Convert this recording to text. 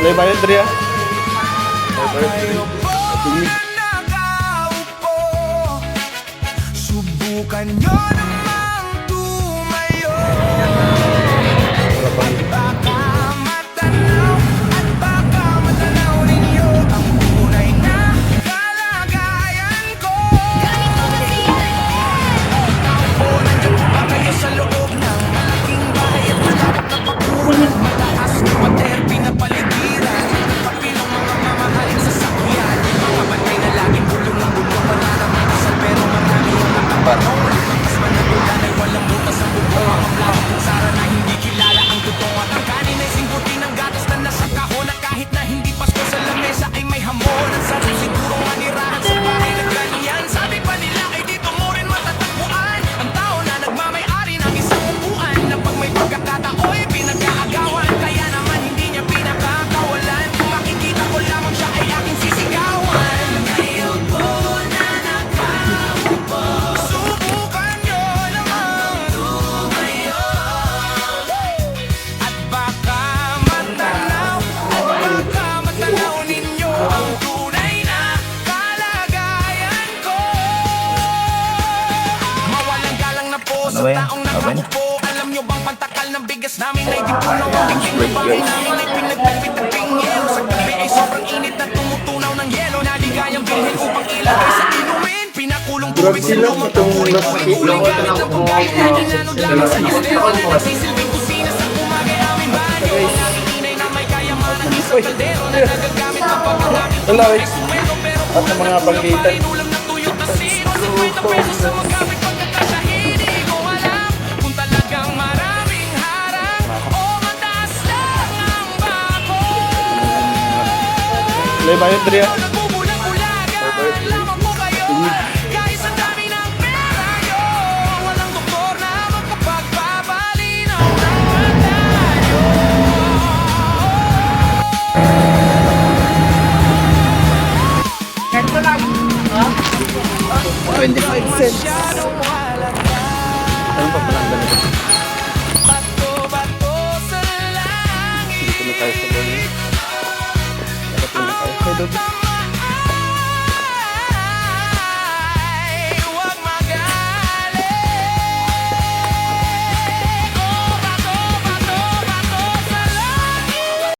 May bayad Dria. May bayad Dria. Subukan nyo namang tumayo at baka matanaw ninyo ang tunay na kalagayan ko. Tao, nandiyan po ba kayo sa loob ng aking bahay at malawak na pakunan, mataas na pader, pinapaligiran, papilong mga mamahalin sa sakyan, mga bantay na laging bulong ng bulong, wala namang kasal pero marami ang nakabarong. Mas managulan ay walang butas ang bubong, mga plakang kutsara na hindi kilala ang tutong at ang kanin ay singgutin ng gatas na nasa kahon, at kahit na hindi pasko sa lamesa ay may hamon. Ang sarap siguro manirahan sa bahay na ganyan, sabi pa nila ay dito mo rin matatagpuan ang tao na nagmamay-ari ng isang upuan, na pag may pagkakataoy pinag-aagawan, kaya naman hindi niya pinakakawalan. Kung makikita ko lamang siya ay aking sisigawan. Ngayon po na nakaupo, subukan nyo namang tumayo at baka matanaw ninyo ang tunay na kalagayan ko. Mawalang galang na po sa taong nakaupo. Alam nyo bang pantakal ng bigas namin ay di punaw ang biging ng bahay namin ay pinagpipit ng pingil. Sa gabi ay sobrang init na tumutunaw ng yelo, naligayang bilhin upang ilagay sa inumin. Pinakulong tubig sa lumang tamurin ko ay kulay gamit ng pagkain na ginanod lamang sa estero. Nagsisilbing kusina sa umagay aming banyo. Ang inay na may kayamanan isang kaldero na nagagamit kapag ang aming tulay ay sumwelo. Pero At ng mga panggitan. ulam ng tuyot na sino, 50 pesos sa magamit pagkakasya. Hindi ko alam kung talagang maraming harap o mataas lang ang bako. May bayad Dria. Nagbubulag-bulagan lamang po kayo, kahit sa dami ng pera nyo. Walang doktor na magkapagpapalinaw ng mata nyo. 25 cents. Masyadong halata. Ano pa palang ganito? Bato-bato sa langit. Dito na tayo sa bawah. Dapat na tayo. Hey, Dobby.